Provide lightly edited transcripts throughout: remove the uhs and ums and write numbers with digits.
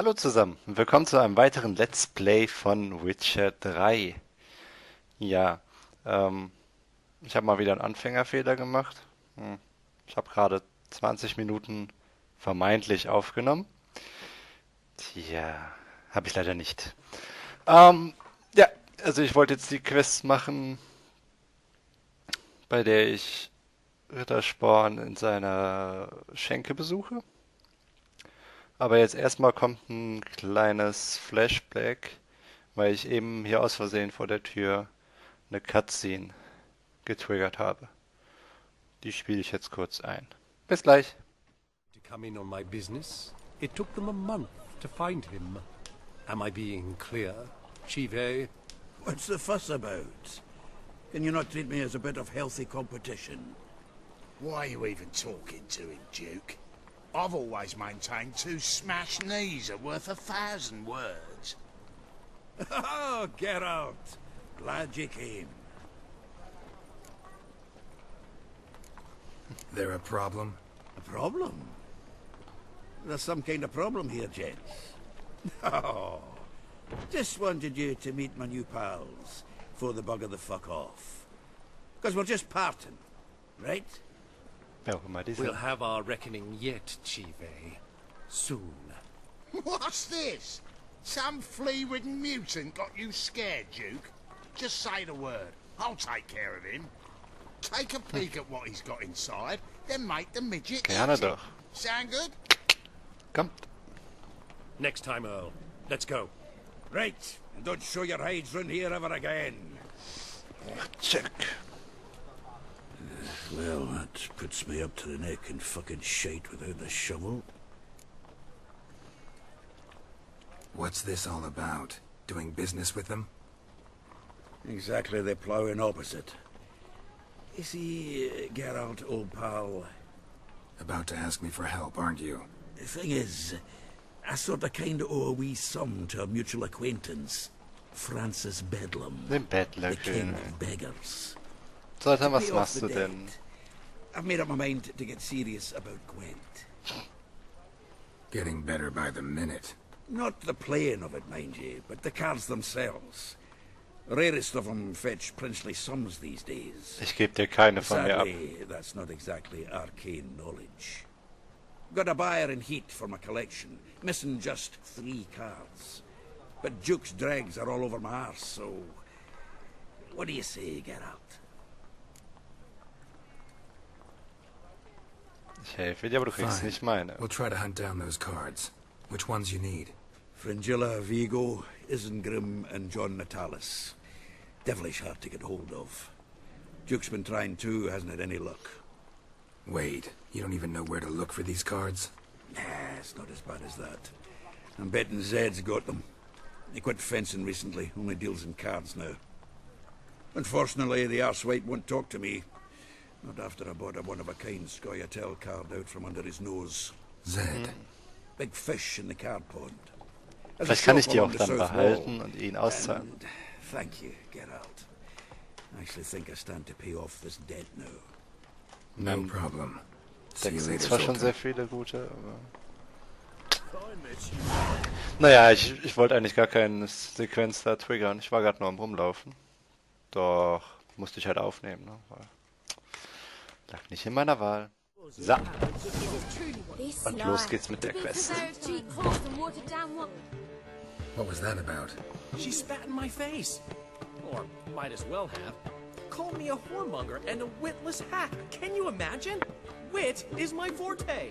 Hallo zusammen und willkommen zu einem weiteren Let's Play von Witcher 3. Ja, ich habe mal wieder einen Anfängerfehler gemacht. Ich habe gerade 20 Minuten vermeintlich aufgenommen. Tja, habe ich leider nicht. Ja, also ich wollte jetzt die Quest machen, bei der ich Rittersporn in seiner Schenke besuche. Aber jetzt erstmal kommt ein kleines Flashback, weil ich eben hier aus Versehen vor der Tür eine Cutscene getriggert habe. Die spiele ich jetzt kurz ein. Bis gleich. To come in on my business, it took them a month to find him. Am I being clear, Chive? What's the fuss about? Can you not treat me as a bit of healthy competition? Why are you even talking to him, Duke? I've always maintained 2 smashed knees are worth 1,000 words. Oh, Geralt! Glad you came. There a problem? A problem? There's some kind of problem here, gents. Oh, just wanted you to meet my new pals before they bugger the fuck off. Because we're just parting, right? We'll have our reckoning yet, Chive. Soon. What's this? Some flea-ridden mutant got you scared, Duke? Just say the word. I'll take care of him. Take a peek at what he's got inside, then make the midget Gerne eat it. doch. Sound good? Kommt. Next time, Earl. Let's go. Right, and don't show your hides round here ever again. Check. Well, that puts me up to the neck in fucking shite without the shovel. What's this all about? Doing business with them? Exactly the ploughing opposite. You see, Geralt, old pal, About to ask me for help, aren't you? the thing is, I sort of kind of owe a wee sum to a mutual acquaintance, Francis Bedlam, Den the king Bettlerkönig. of beggars. Zoltan, To was pay off machst the du denn? debt, I've made up my mind to get serious about Gwent. Getting better by the minute. Not the playing of it, mind you, but the cards themselves. Rarest of them fetch princely sums these days. Ich gebe dir keine von mir ab. Sadly, that's not exactly arcane knowledge. Got a buyer in heat for my collection, missing just 3 cards. But Duke's dregs are all over my arse, so... What do you say, Geralt? Ich helfe dir, aber du kriegst Fine. nicht meine. We'll try to hunt down those cards. Which ones you need? Fringilla, Vigo, Isengrim, and John Natalis. Devilish hard to get hold of. Duke's been trying too, hasn't had any luck. Wait, you don't even know where to look for these cards? Nah, it's not as bad as that. I'm betting Zed's got them. He quit fencing recently, only deals in cards now. Unfortunately, the arsewite won't talk to me. Not after I bought a one-of-a-kind Scoia'tael card out from under his nose. Zed. Big fish in the card pond. There's Vielleicht a kann ich shop die along auch the dann south behalten wall. und ihn auszahlen. And thank you, Geralt. I actually think I stand to pay off this debt now. No problem. See Da you sind later, zwar schon Sultan. sehr viele gute, aber... Naja, ich wollte eigentlich gar keine Sequenz da triggern. Ich war gerade nur am Rumlaufen. Doch, musste ich halt aufnehmen. Ne? Lag nicht in meiner Wahl. So, und los geht's mit der Quest. What was that about? She spat in my face. Or might as well have. Called me a whoremonger and a witless hack. Can you imagine? Wit is my forte.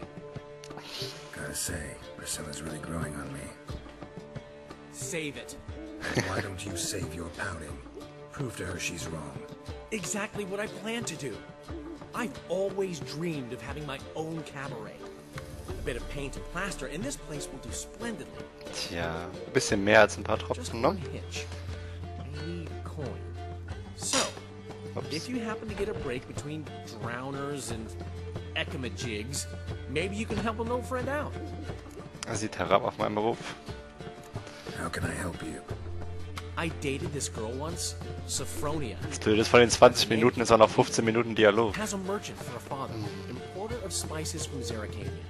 Gotta say, Priscilla's really growing on me. Save it. Why don't you save your pouting? Prove to her she's wrong. Exactly what I plan to do. I've always dreamed of having my own cabaret. A bit of paint and plaster, and this place will do splendidly. Tja, ein bisschen mehr als ein paar Just Tropfen, one ne? hitch. I need a coin. So, Ups. if you happen to get a break between drowners and ekamajigs, maybe you can help an old friend out. Er sieht herab auf meinen Beruf. How can I help you? I dated this girl once, Sophronia. Das Blöde ist, von den 20 Minuten ist auch noch 15 Minuten Dialog. Has a merchant for a father, importer of spices from Zerrikania.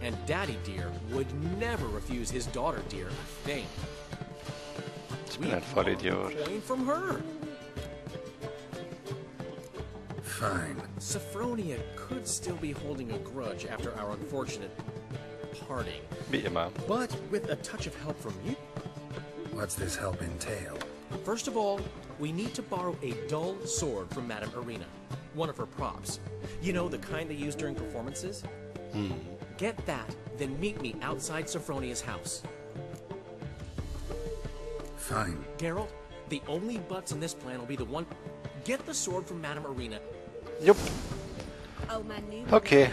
And Daddy Dear would never refuse his daughter Dear a thing. Ich bin ein Vollidiot. Coin from her. Fine. Sophronia could still be holding a grudge after our unfortunate parting. Wie immer. But with a touch of help from you, What's this help entail? first of all, we need to borrow a dull sword from Madame Arena, one of her props. You know, the kind they use during performances? Get that, then meet me outside Sophronia's house. Fine. Geralt, the only buts in this plan will be the one... Get the sword from Madame Arena. Jupp. Okay.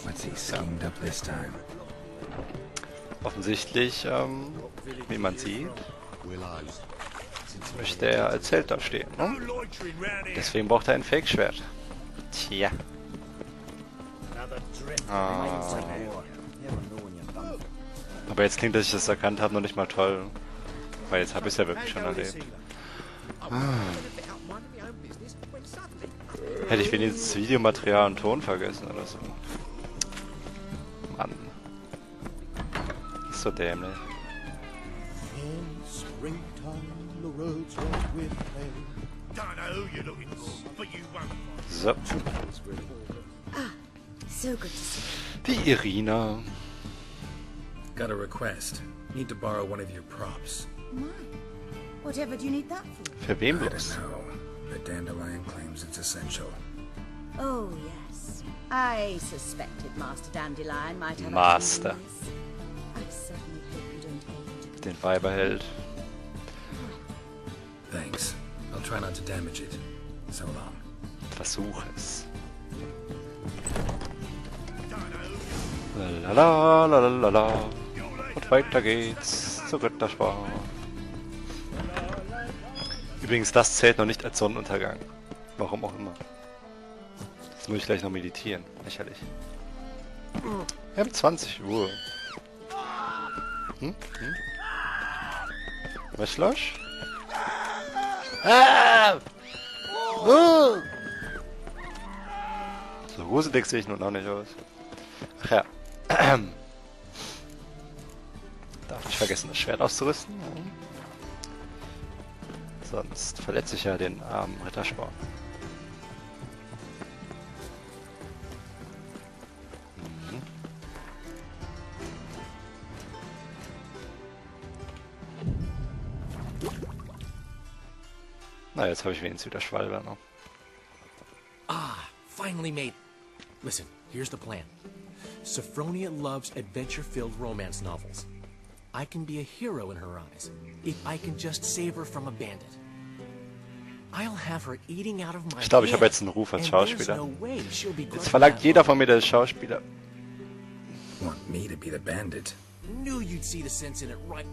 What's he schemed up this time? Offensichtlich, wie man sieht, möchte er als Held da stehen. Ne? Deswegen braucht er ein Fake-Schwert. Tja. Aber jetzt klingt, dass ich das erkannt habe, noch nicht mal toll. Weil jetzt habe ich es ja wirklich schon erlebt. Hätte ich wenigstens Videomaterial und Ton vergessen oder so. Mann. Ist so dämlich. So. So good to see Die Irina. Got a request. Need to borrow one of your props. you. My, whatever do you need that for? Für wen I don't bloß? know. The Dandelion claims it's essential. Oh, yes. I suspected Master Dandelion might have Master. a genius. I certainly hope you don't age. Den Weiberheld. Thanks. I'll try not to damage it. So long. Versuch es. Lalalala. Und weiter geht's zur Götterspar. Übrigens, das zählt noch nicht als Sonnenuntergang. Warum auch immer. Jetzt muss ich gleich noch meditieren. Lächerlich. Wir haben 20 Uhr. Was los? Ah! So gruselig sehe ich nun auch nicht aus. Ach ja. Darf nicht vergessen, das Schwert auszurüsten. Sonst verletze ich ja den armen Rittersporn. Na, jetzt habe ich wenigstens wieder Schwalbe. Ne? Finally made... Listen, here's the plan. Sophronia loves adventure-filled romance novels. I can be a hero in her eyes, if I can just save her from a bandit. I'll have her eating out of my Ich glaube, ich habe hand, jetzt einen Ruf als and there's Schauspieler. no way she'll be Jetzt grudging verlangt that jeder love. von mir, der ist Schauspieler. Want me to be the bandit? Knew you'd see the sense in it right...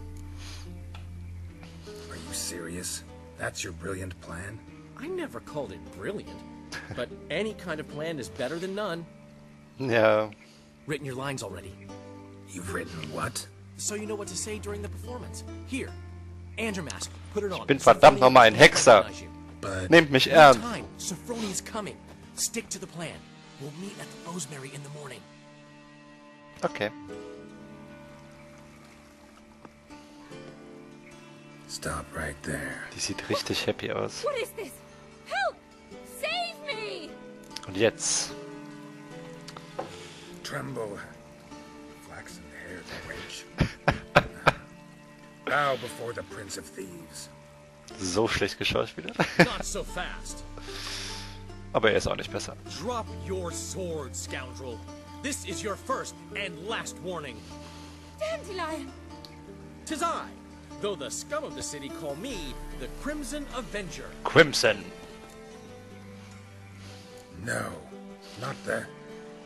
Are you serious? That's your brilliant plan? I never called it brilliant, but any kind of plan is better than none. Ja, Written your lines already, You've written what? so you know what to say during the performance. Here, and your mask. Put it on. bin verdammt Sophronia nochmal ein can't Hexer. recognize you. But Nehmt mich No ernst. time. Sophronia's coming. Stick to the plan. We'll meet at the Rosemary in the morning. Okay. stop right there. Die sieht richtig happy aus. What is this? Help! Save me! Und jetzt. Tremble, flaxen-haired wench. Bow before the Prince of Thieves. So schlecht geschauspielert. Not so fast. Aber er ist auch nicht besser. Drop your sword, scoundrel. This is your first and last warning. Dandelion! 'Tis I, though the scum of the city call me the Crimson Avenger. Crimson. No, not the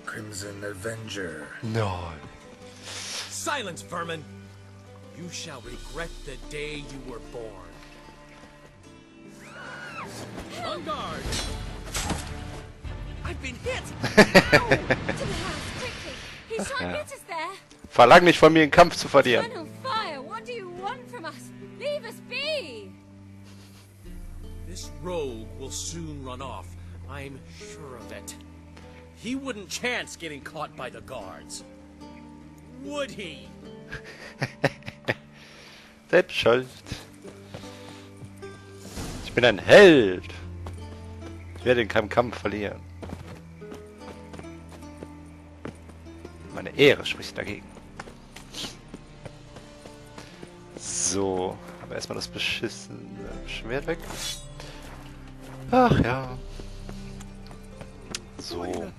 Crimson Avenger. No. Silence, vermin! You shall regret the day you were born. On guard! I've been hit! Ow! To the house, quickly! He's trying to get us there! Verlang nicht von mir, einen Kampf zu verlieren. Eternal fire! What do you want from us? Leave us be! This rogue will soon run off. I'm sure of it. He wouldn't chance getting caught by the guards. Would he? Selbst schuld. Ich bin ein Held. Ich werde in keinem Kampf verlieren. Meine Ehre spricht dagegen. So, aber erstmal das beschissene Schwert weg. Ach ja. So.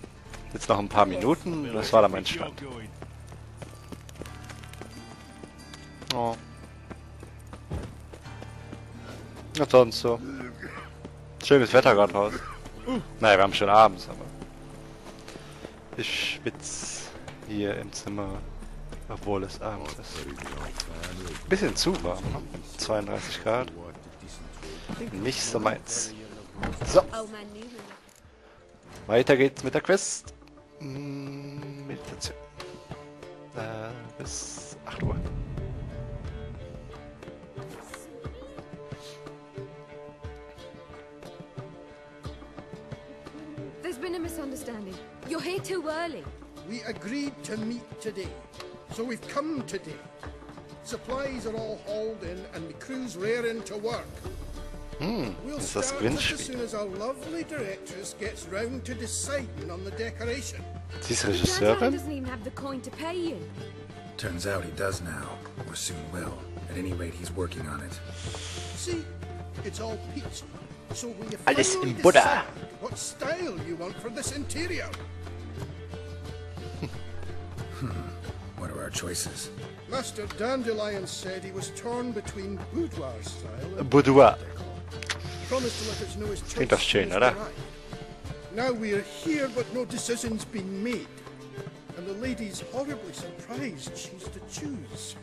Jetzt noch ein paar Minuten. Das war dann mein Stand. Oh. Was sonst so? Schönes Wetter gerade draußen. Naja, wir haben schon abends, aber ich schwitze hier im Zimmer, obwohl es abends ist. Bisschen zu warm, ne? 32 Grad. Nicht so meins. So. Weiter geht's mit der Quest. Meditation. Bis 8 Uhr. There's been a misunderstanding. You're here too early. We agreed to meet today, so we've come today. Supplies are all hauled in and the crew's raring to work. We'll ist das start just as Gewinnspiel. soon as our lovely directress gets round to deciding on the decoration. Sie ist Dandelion Regisseurin? doesn't even have the coin to pay you. Turns out he does now, or soon will. At any rate, he's working on it. See, it's all peachy. So will you Alles finally im Butter. decide what style you want for this interior? What are our choices? Master Dandelion said he was torn between boudoir style and Boudoir. promised to let us know his Klingt choice doch as schön, soon as oder? we arrive. Now we're here, but no decision's been made. And the lady's horribly surprised she's to choose.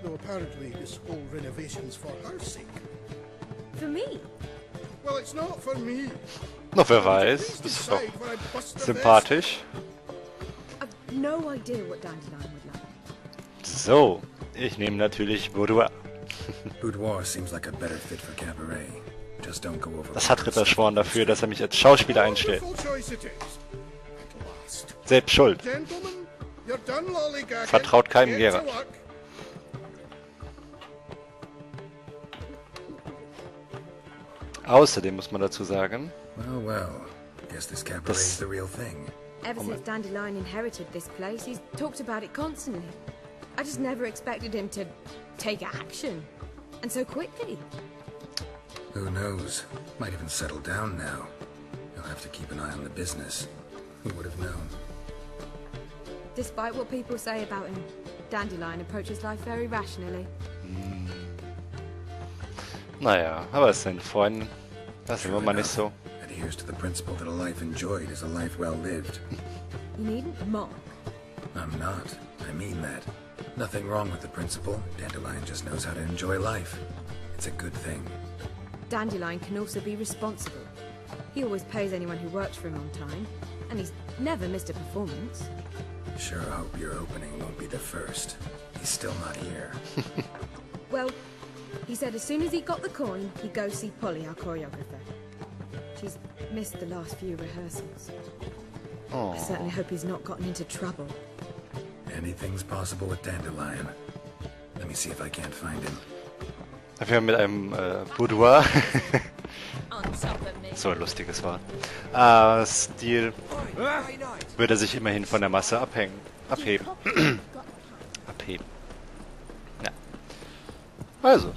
Though apparently this whole renovation's for her sake. For me? Well, it's not for me. Noch wer weiß. Das ist doch Decide when I bust the sympathisch. I've no idea what Dandelion would like. So, ich nehme natürlich Boudoir. Boudoir seems like a better fit for cabaret. Just don't go over. Das hat Ritter Schworn dafür, dass er mich als Schauspieler einstellt. Wonderful choice it is. At last. Selbst schuld. Gentlemen, you're done lollygagging. Vertraut keinem Get to Geralt. work. Außerdem muss man dazu sagen, Well, well. Guess this cabaret is the real thing. Ever since Dandelion inherited this place, he's talked about it constantly. I just never expected him to take action. And so quickly. Who knows? Might even settle down now. You'll have to keep an eye on the business. Who would have known? Despite what people say about him, Dandelion approaches life very rationally. naja, aber es sind Freunde. Das sind wir mal nicht so. Adheres to the principle that a life enjoyed is a life well lived. You needn't mock. I'm not. I mean that. Nothing wrong with the principle. Dandelion just knows how to enjoy life. It's a good thing. Dandelion can also be responsible. He always pays anyone who works for him on time, and he's never missed a performance. Sure hope your opening won't be the first. He's still not here. Well, he said as soon as he got the coin, he'd go see Polly, our choreographer. She's missed the last few rehearsals. I certainly hope he's not gotten into trouble. Anything's possible with Dandelion. Let me see if I can't find him. Dafür mit einem Boudoir. So ein lustiges Wort. Stil würde sich immerhin von der Masse abheben. Abheben. Ja. Also,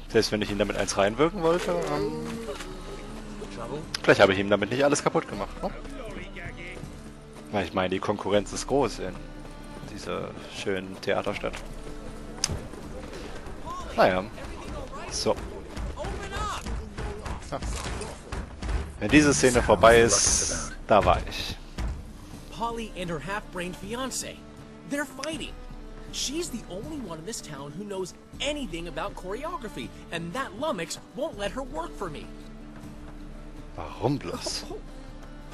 selbst wenn ich ihn damit eins reinwirken wollte, vielleicht habe ich ihm damit nicht alles kaputt gemacht. Ne? Weil ich meine, die Konkurrenz ist groß in dieser schönen Theaterstadt. Naja. So. Ja. Wenn diese Szene vorbei ist, da war ich. Polly and her half-brained fiancé. They're fighting. She's the only one in this town who knows anything about choreography, and that lummox won't let her work for me. Warum bloß?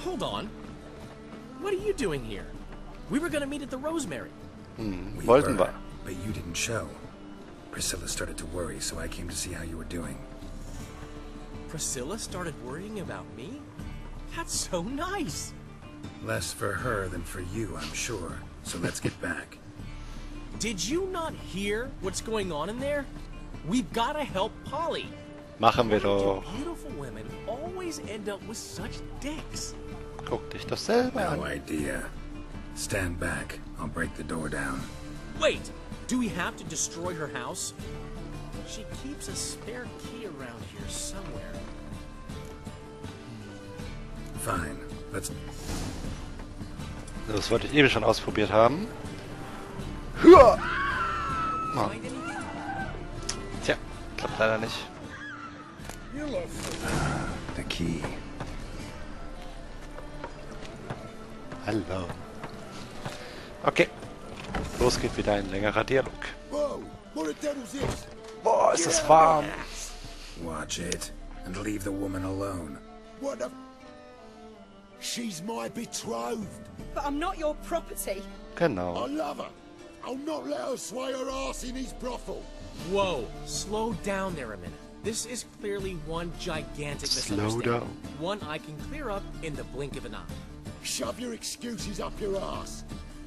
Hold on. What are you doing here? We were gonna meet at the Rosemary. We Wollten were, wir. but you didn't show. Priscilla started to worry, so I came to see how you were doing. Priscilla started worrying about me? That's so nice. Less for her than for you, I'm sure. So let's get back. Did you not hear what's going on in there? We've got to help Polly. Machen wir Why do doch. beautiful women always end up with such dicks? Guck dich doch selber No an. idea. Stand back. I'll break the door down. Wait, do we have to destroy her house? She keeps a spare key around here somewhere. Fine. Let's... Das wollte ich eben schon ausprobiert haben. Hua! Oh. Find anything? Tja, klappt leider nicht. The key. Hallo. Okay. Los geht wieder ein längerer Dialog. Whoa! What the devil's this? Boah, ist das warm. Watch it. And leave the woman alone. What the... She's my betrothed. But I'm not your property. I Genau. love her. I'll not let her sway her ass in his brothel. Whoa, slow down there a minute. This is clearly one gigantic Slow misunderstanding. down. One I can clear up in the blink of an eye. Shove your excuses up your ass.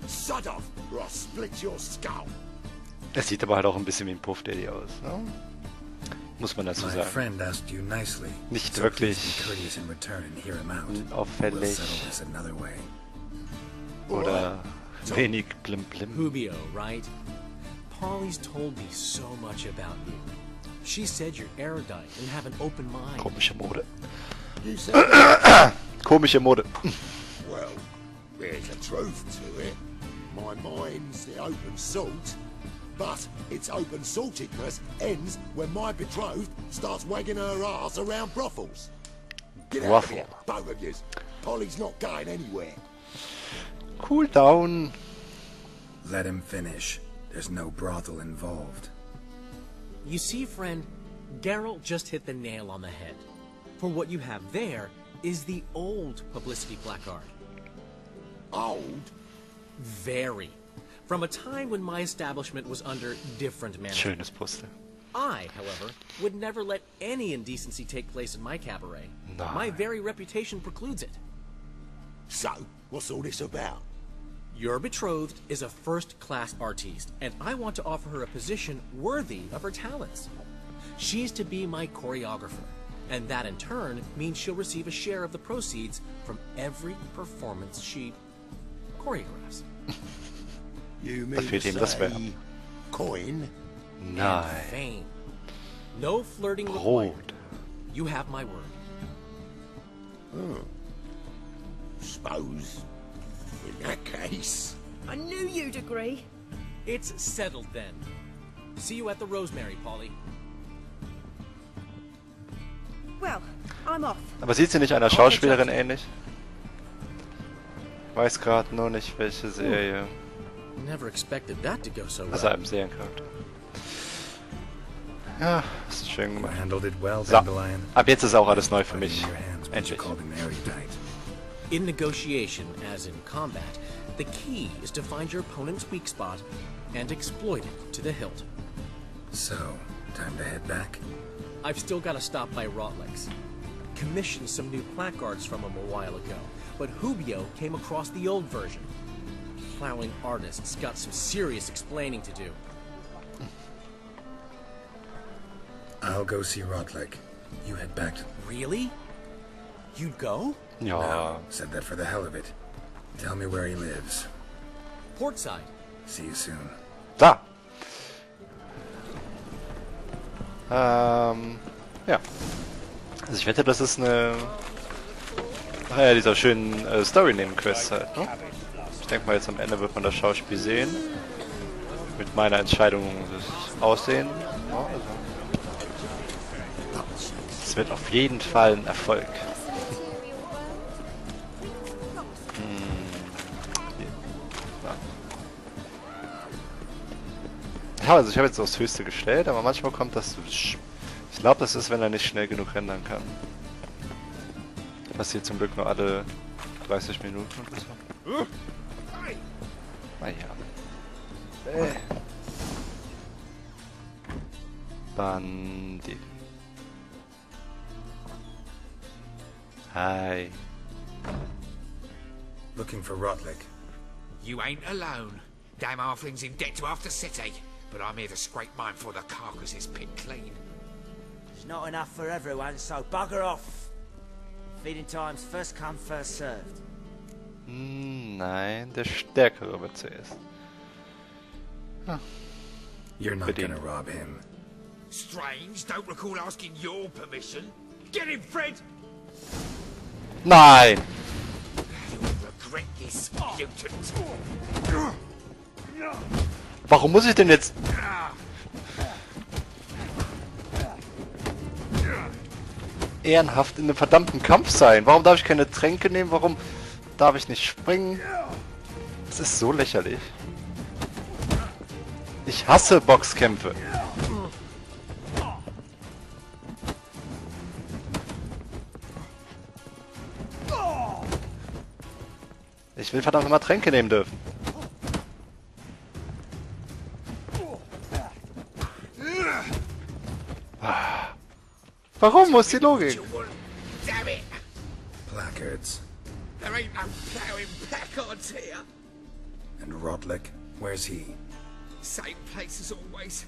Sod off, or I'll split your skull. Es sieht aber halt auch ein bisschen wie ein Puff-Daddy aus. Ne? Muss man dazu My sagen. friend asked you nicely. Nicht so wirklich please be courteous in return and hear him out. We'll Unauffällig settle this another way. oder wenig blim-blim. Hubio, right? Polly's told me so much about you. She said you're erudite and have an open mind. Komische Mode. You said that? Komische Mode. Well, there's a truth to it. My mind's the open salt. But its open saltedness ends when my betrothed starts wagging her ass around brothels. Get out of here, both of yous. Polly's not going anywhere. Cool down. Let him finish. There's no brothel involved. You see, friend, Geralt just hit the nail on the head. For what you have there is the old publicity placard. Old? Very. From a time when my establishment was under different management. Schönes Poster. I, however, would never let any indecency take place in my cabaret. Nein. My very reputation precludes it. So, what's all this about? Your betrothed is a first-class artiste, and I want to offer her a position worthy of her talents. She's to be my choreographer, and that in turn means she'll receive a share of the proceeds from every performance she choreographs. You Da mean fehlt to ihm das say Verb. coin? Nein. Fame. No flirting required. Brot. You have my word. Suppose. In that case... I knew you'd agree. It's settled then. See you at the Rosemary, Polly. Well, I'm off. Aber sieht sie nicht einer Schauspielerin ähnlich? Weiß gerade nur nicht, welche Serie. Never expected that to go so Also well. einem Seriencharakter. Ja, ist schön You gemacht. handled it well, So, Dandelion. ab jetzt ist auch alles neu für mich. In your hands, but you Endlich. called him erudite. In negotiation, as in combat, the key is to find your opponent's weak spot and exploit it to the hilt. So, time to head back? I've still got to stop by Rotlex. Commissioned some new placards from him a while ago, but Hubio came across the old version. Plowing artist's got some serious explaining to do. I'll go see Rotlick. You head back to... Really? You'd go? Ja, No, said that for the hell of it. Tell me where he lives. Portside. See you soon. da. Ja. Also ich wette, das ist eine... Naja, dieser schönen Story-Nebenquest halt, ne? Ich denke mal, jetzt am Ende wird man das Schauspiel sehen. Mit meiner Entscheidung das Aussehen. Ja, also. Es wird auf jeden Fall ein Erfolg. Ja, also ich habe jetzt aufs Höchste gestellt, aber manchmal kommt das... Ich glaube, das ist, wenn er nicht schnell genug rendern kann. Passiert zum Glück nur alle 30 Minuten oder so. Naja. Bandit. Looking for Rotlick. You ain't alone. Damn halfling's in debt to half the city. But I'm here to scrape mine before the carcass is picked clean. There's not enough for everyone, so bugger off. Feeding time's first come, first served. Nein, der Stärkere wird zuerst. You're not gonna rob him. Strange, don't recall asking your permission. Get him, Fred! Nein! You'll regret this, mutant. Warum muss ich denn jetzt... ehrenhaft in einem verdammten Kampf sein? Warum darf ich keine Tränke nehmen? Warum darf ich nicht springen? Das ist so lächerlich. Ich hasse Boxkämpfe. Ich will verdammt mal Tränke nehmen dürfen. Warum? Wo ist die Logik? Damn it! Placards. There ain't no ploughing placards here. And Rotlick, where's he? Same place as always.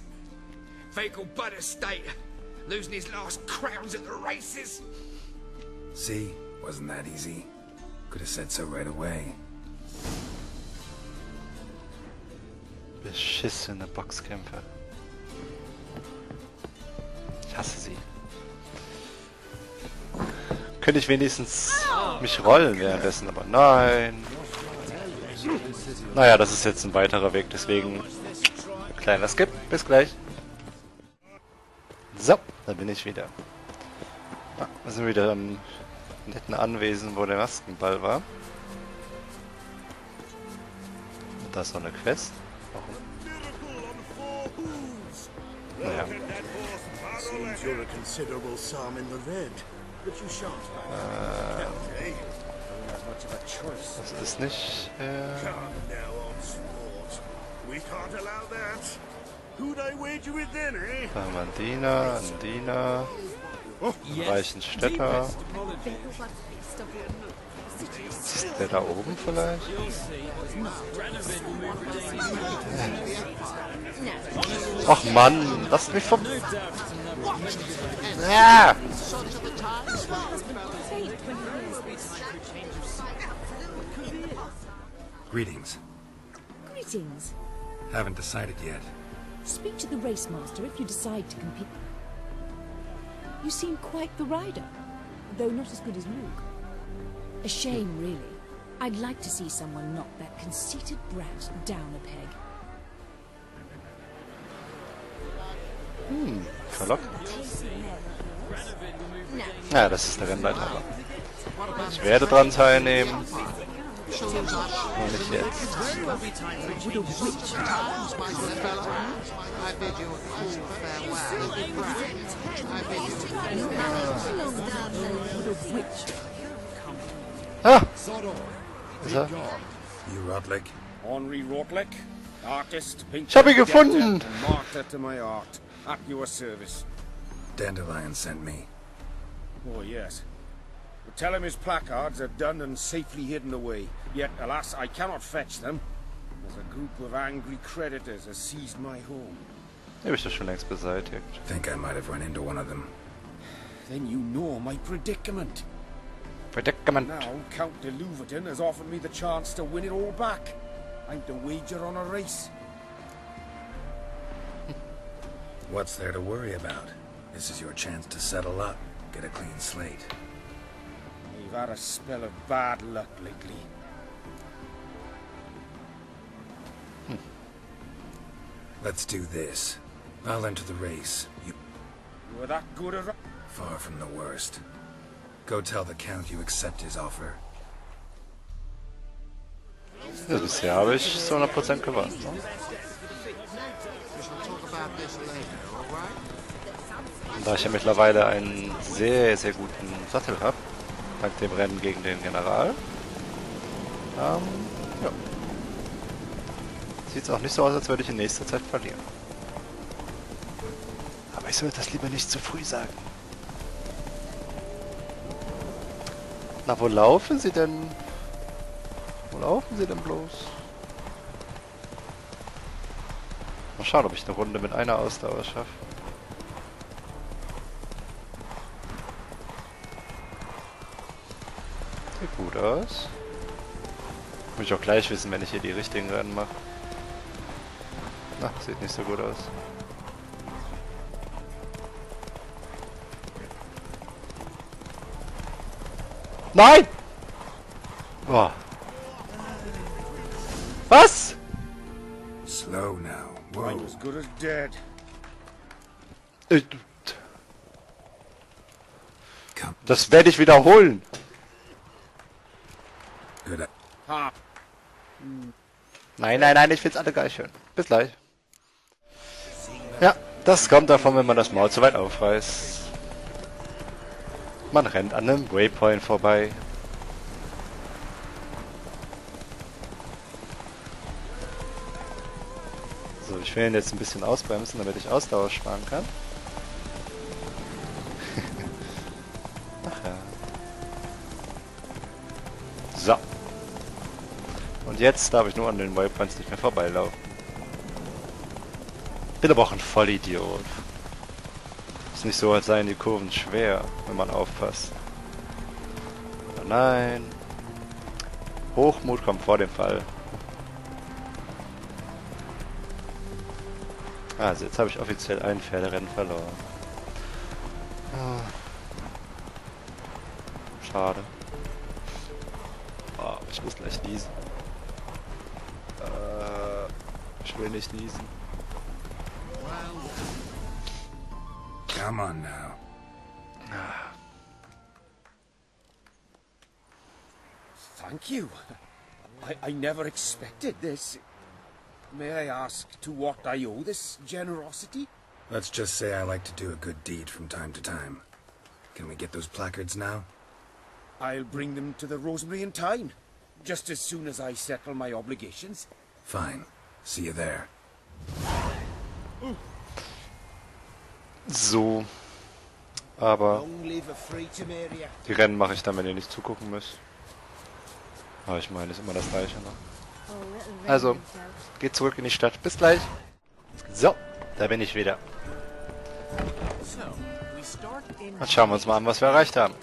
Vehicle bud estate. Losing his last crowns at the races. See? Wasn't that easy? Could have said so right away. Beschissene Boxkämpfe. Ich hasse sie. Könnte ich wenigstens mich rollen währenddessen, aber nein. Naja, das ist jetzt ein weiterer Weg, deswegen kleiner Skip. Bis gleich. So, da bin ich wieder. Wir sind wieder im netten Anwesen, wo der Maskenball war. Und da ist noch eine Quest. Warum? Naja. Das ist nicht... Da haben wir einen Diener, einen reichen Städter. Ist der da oben vielleicht? Ach Mann, lasst mich vom... Ja! Greetings. Greetings. Haven't decided yet. Speak to the race master if you decide to compete. You seem quite the rider, though not as good as Luke. A shame, really. I'd like to see someone knock that conceited brat down a peg. Verlockend. Ja, das ist der Rennleiter. Ich werde dran teilnehmen. Nur nicht jetzt. Ah! Ist er? You Rotlick? Henri Rotlick, artist, Ich habe ihn gefunden! martyr to my art, at your service. Dandelion sent me. Oh, yes. But tell him his placards are done and safely hidden away. Yet, alas, I cannot fetch them, as a group of angry creditors has seized my home. Die habe ich doch schon längst beseitigt. Think I might have run into one of them. Then you know my predicament. Predicament. Now, Count de Louverton has offered me the chance to win it all back. I'm to wager on a race. What's there to worry about? This is your chance to settle up, get a clean slate. We've had a spell of bad luck lately. Let's do this. I'll enter the race. You You're that good at... far from the worst. Go tell the Count you accept his offer. Ja, bisher habe ich zu 100% gewonnen. Ne? Und da ich ja mittlerweile einen sehr, sehr guten Sattel habe, dank dem Rennen gegen den General, ja. Sieht es auch nicht so aus, als würde ich in nächster Zeit verlieren. Aber ich sollte das lieber nicht zu früh sagen. Na, wo laufen Sie denn? Wo laufen sie denn bloß? Mal schauen, ob ich eine Runde mit einer Ausdauer schaffe. Sieht gut aus. Muss ich auch gleich wissen, wenn ich hier die richtigen Rennen mache. Na, sieht nicht so gut aus. Nein! Boah. Was? Slow now. I'm as good as dead. Das werde ich wiederholen. Good. Nein, nein, nein, ich find's alle gleich schön. Bis gleich. Ja, das kommt davon, wenn man das Maul zu weit aufreißt. Man rennt an einem Waypoint vorbei. So, ich will ihn jetzt ein bisschen ausbremsen, damit ich Ausdauer sparen kann. Ach ja. So. Und jetzt darf ich nur an den Waypoints nicht mehr vorbeilaufen. Bin aber auch ein Vollidiot. Ist nicht so, als seien die Kurven schwer, wenn man aufpasst. Aber nein. Hochmut kommt vor dem Fall. Also jetzt habe ich offiziell ein Pferderennen verloren. Schade. Oh, ich muss gleich niesen. Ich will nicht niesen. Come on now. Thank you. I never expected this. May I ask to what I owe this generosity? Let's just say I like to do a good deed from time to time. Can we get those placards now? I'll bring them to the Rosemary in time, just as soon as I settle my obligations. Fine. See you there. So. Aber die Rennen mache ich dann, wenn ihr nicht zugucken müsst. Aber ich meine, ist immer das gleiche, ne? Also, geht zurück in die Stadt. Bis gleich. So, da bin ich wieder. Jetzt schauen wir uns mal an, was wir erreicht haben.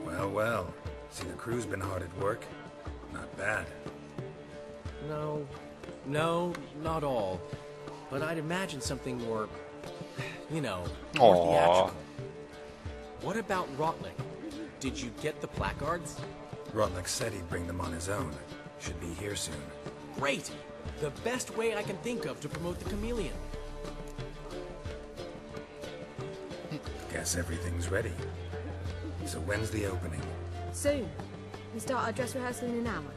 Well, well. See, the crew's been hard at work. Not bad. No, not all. But I'd imagine something more, you know, more theatrical. What about Rotlick? Did you get the placards? Rotlick said he'd bring them on his own. Should be here soon. Great! The best way I can think of to promote the chameleon. Guess everything's ready. So when's the opening? Soon. We start our dress rehearsal in an hour.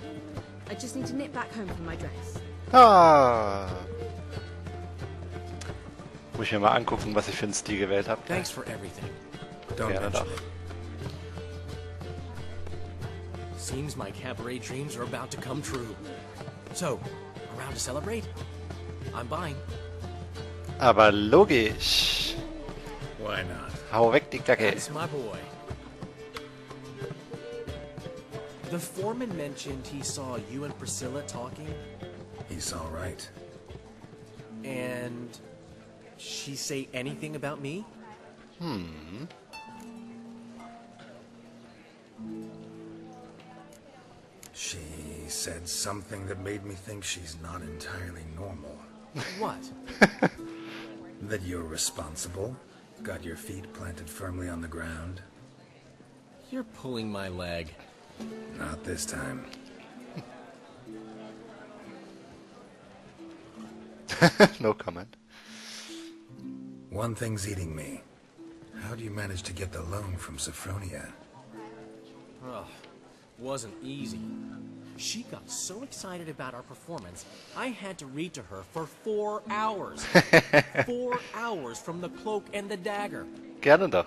I just need to nip back home for my dress. Ah. Muss ich mir mal angucken, was ich für einen Stil gewählt habe. Thanks for everything. Don't Gerne mention doch. it. Seems my cabaret dreams are about to come true. So, around to celebrate? I'm buying. Aber logisch. Why not? Hau weg die Kacke. That's my boy. The foreman mentioned he saw you and Priscilla talking. He's all right. And she say anything about me? She said something that made me think she's not entirely normal. What? That you're responsible, got your feet planted firmly on the ground. You're pulling my leg. Not this time. No comment. One thing's eating me. How do you manage to get the loan from Sophronia? Ugh, wasn't easy. She got so excited about our performance, I had to read to her for 4 hours. 4 hours from the cloak and the dagger. Gerne doch.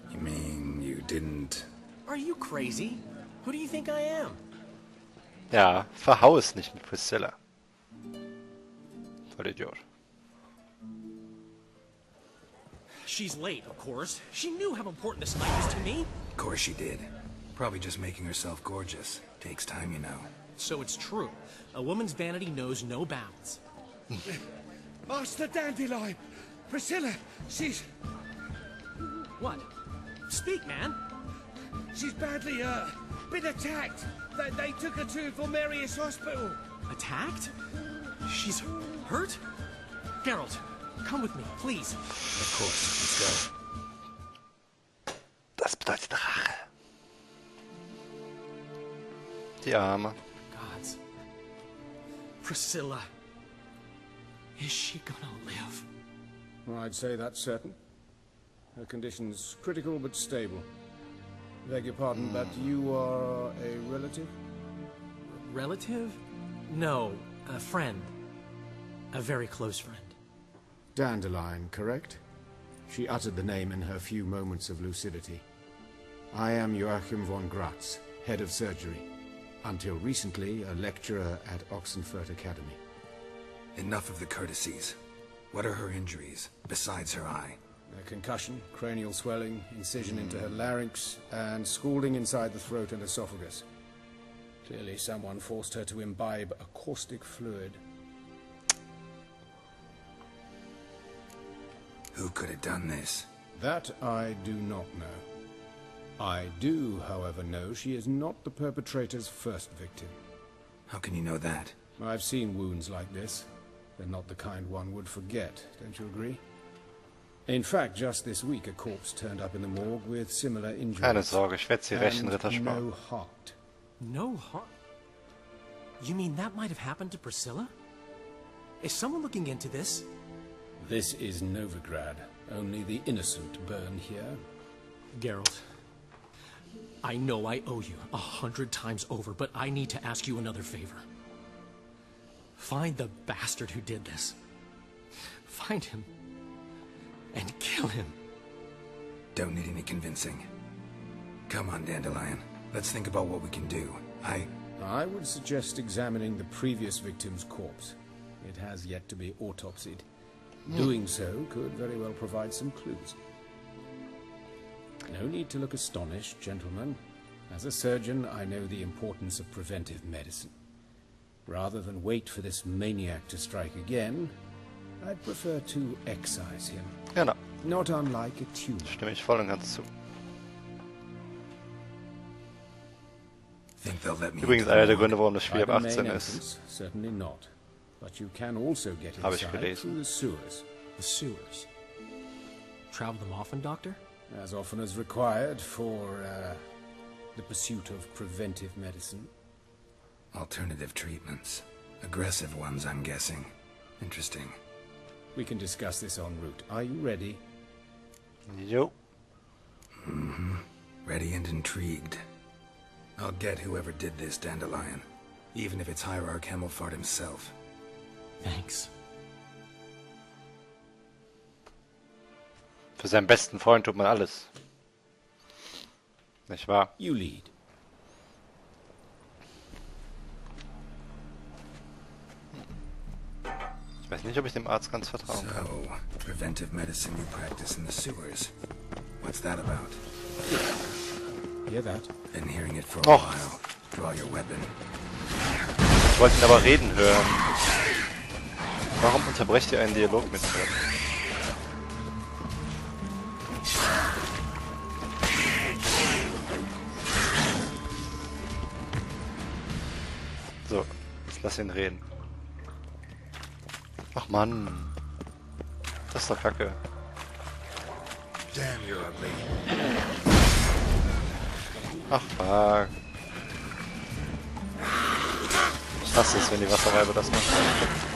You mean you didn't... Are you crazy? Who do you think I am? Ja, verhau es nicht mit Priscilla. Voll Idiot. She's late, of course. She knew how important this night was to me. Of course she did. Probably just making herself gorgeous. Takes time, you know. So it's true. A woman's vanity knows no bounds. Master Dandelion! Priscilla, she's... What? Speak, man! She's badly, been attacked. They took her to Valmerius Hospital. Attacked? She's hurt? Geralt, come with me, please. Of course, let's go. Das bedeutet Rache. Die Arme. Gods. Priscilla. Is she gonna live? I'd say that's certain. Her condition's critical but stable. Beg your pardon, but you are a relative? Relative? No, a friend. A very close friend. Dandelion, correct? She uttered the name in her few moments of lucidity. I am Joachim von Gratz, head of surgery. Until recently, a lecturer at Oxenfurt Academy. Enough of the courtesies. What are her injuries, besides her eye? A concussion, cranial swelling, incision into her larynx, and scalding inside the throat and esophagus. Clearly someone forced her to imbibe a caustic fluid. Who could have done this? That I do not know. I do, however, know she is not the perpetrator's first victim. How can you know that? I've seen wounds like this. They're not the kind one would forget, don't you agree? In fact, just this week a corpse turned up in the morgue with similar injuries. Keine Sorge, ich werde sie rächen, And no heart. No heart? You mean that might have happened to Priscilla? Is someone looking into this? This is Novigrad. Only the innocent burn here. Geralt, I know I owe you 100 times over, but I need to ask you another favor. Find the bastard who did this. Find him. And kill him. Don't need any convincing. Come on, Dandelion. Let's think about what we can do. I would suggest examining the previous victim's corpse. It has yet to be autopsied. Doing so could very well provide some clues. No need to look astonished, gentlemen. As a surgeon, I know the importance of preventive medicine. Rather than wait for this maniac to strike again, I'd prefer to excise him. Genau. Not unlike a tumor. Stimme ich voll und ganz zu. Think they'll let me Übrigens einer der Gründe, warum das Spiel ab 18 ist. Certainly not. But you can also get Habe ich inside gelesen. through the sewers. The sewers. Travel them often, Doctor? As often as required for the pursuit of preventive medicine. Alternative treatments. Aggressive ones, I'm guessing. Interesting. We can discuss this en route. Are you ready? Jo. Mm-hmm. Ready and intrigued. I'll get whoever did this, Dandelion. Even if it's Hierarch Hemmelfart himself. Thanks. Für seinen besten Freund tut man alles. Nicht wahr? You lead. Ich weiß nicht, ob ich dem Arzt ganz vertrauen kann. So, preventive medicine you practice in the sewers. What's that about? Hear that? Been hearing it for a Oh. while. Draw your weapon. Ich wollte ihn aber reden hören. Warum unterbrecht ihr einen Dialog mit mir? So, jetzt lass ihn reden. Ach Mann. Das ist doch Kacke. Damn, you're ugly. Ach fuck. Ich hasse es, wenn die Wasserweiber das machen.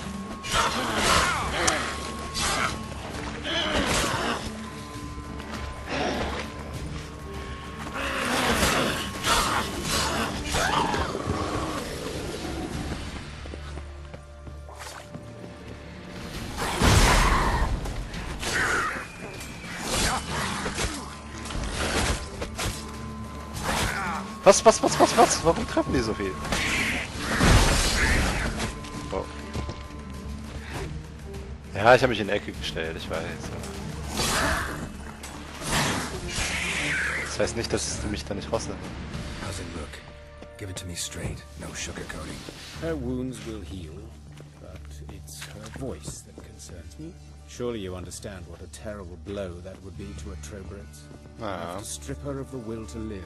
Was? Warum treffen die so viel? Oh. Ja, ich habe mich in die Ecke gestellt, ich weiß. Das heißt nicht, dass du mich da nicht rausnimmst. How's it look? Give it to me straight, no sugarcoating. Her wounds will heal, but it's her voice that concerns me. Surely you understand what a terrible blow that would be to a Trobritz. Have to strip her of the will to live.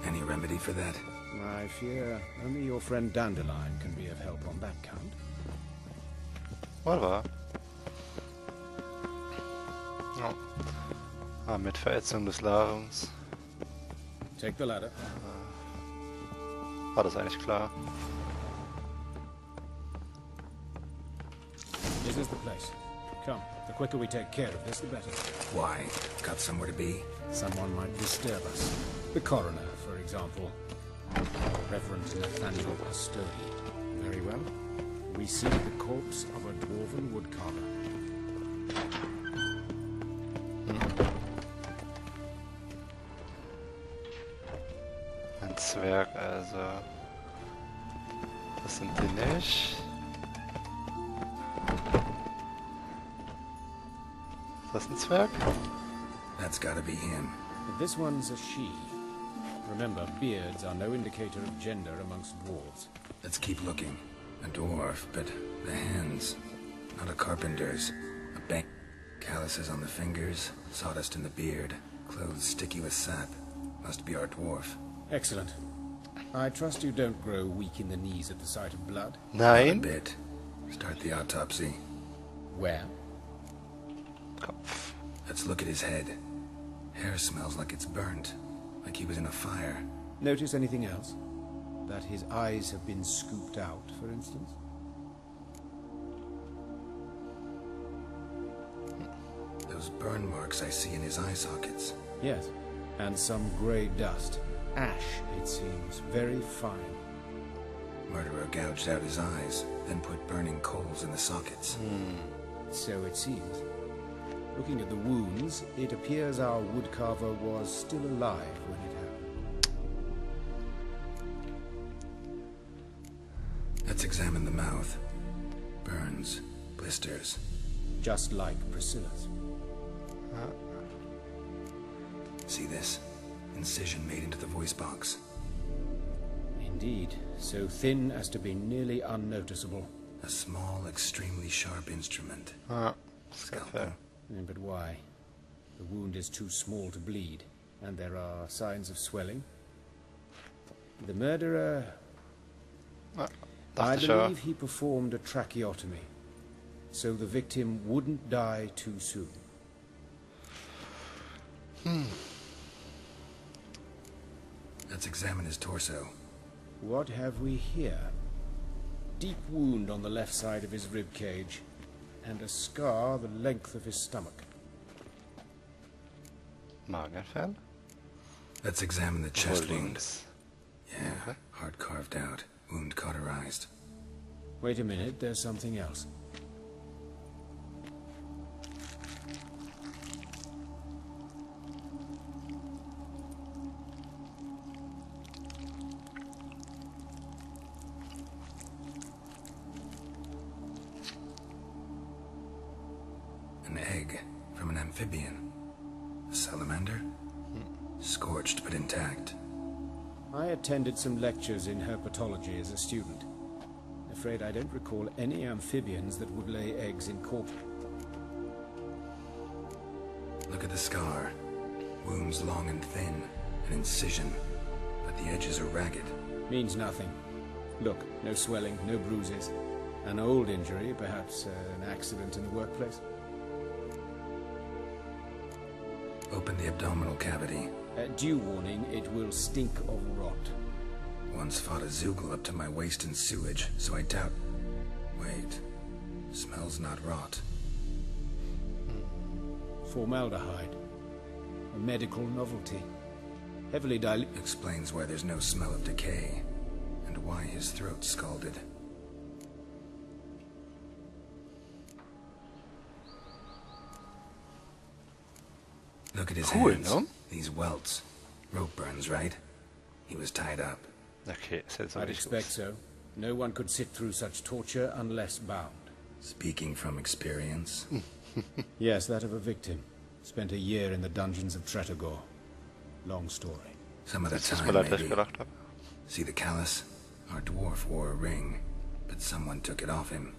Any remedy for that? I fear only your friend Dandelion can be of help on that count. Whatever. Oh. Ah, mit Verätzung des Ladungs. Take the ladder. War das eigentlich klar? This is the place. Come, the quicker we take care of this, the better. Why? Got somewhere to be? Someone might disturb us. The coroner, for example. Reverend Nathaniel Custody. Very well. We seek the corpse of a dwarven woodcarver. Ein Zwerg, also. Das sind die nicht. Ist das ein Zwerg? That's gotta be him. This one's a she. Remember, beards are no indicator of gender amongst dwarves. Let's keep looking. A dwarf, but the hands. Not a carpenter's. A bank. Calluses on the fingers, sawdust in the beard, clothes sticky with sap. Must be our dwarf. Excellent. I trust you don't grow weak in the knees at the sight of blood. Nein. A bit. Start the autopsy. Where? Kopf. Let's look at his head. Hair smells like it's burnt, like he was in a fire. Notice anything else? That his eyes have been scooped out, for instance? Those burn marks I see in his eye sockets. Yes, and some grey dust. Ash, it seems. Very fine. Murderer gouged out his eyes, then put burning coals in the sockets. So it seems. Looking at the wounds, it appears our woodcarver was still alive when it happened. Let's examine the mouth. Burns, blisters. Just like Priscilla's. See this? Incision made into the voice box. Indeed, so thin as to be nearly unnoticeable. A small, extremely sharp instrument. Scalpel. But why? The wound is too small to bleed, and there are signs of swelling. The murderer... I believe he performed a tracheotomy, so the victim wouldn't die too soon. Let's examine his torso. What have we here? Deep wound on the left side of his rib cage, and a scar the length of his stomach. Magenfern? Let's examine the chest wound. Links. Yeah, Okay. heart carved out, wound cauterized. Wait a minute, there's something else. An egg from an amphibian. A salamander? Scorched but intact. I attended some lectures in herpetology as a student. Afraid I don't recall any amphibians that would lay eggs in corpse. Look at the scar. Wounds long and thin. An incision. But the edges are ragged. Means nothing. Look, no swelling, no bruises. An old injury, perhaps an accident in the workplace. Open the abdominal cavity. Due warning, it will stink of rot. Once fought a Zoogle up to my waist in sewage, so I doubt... Wait. Smells not rot. Formaldehyde. A medical novelty. Heavily diluted. Explains why there's no smell of decay, and why his throat's scalded. Look at his hands. No? These welts. Rope burns, right? He was tied up. Okay, ist jetzt I'd nicht expect gut. so. No one could sit through such torture unless bound. Speaking from experience. Yes, that of a victim. Spent a year in the dungeons of Tretogor. Long story. Some of the Das ist time, mir leid, dass ich maybe. gedacht habe. See the callus? Our dwarf wore a ring, but someone took it off him.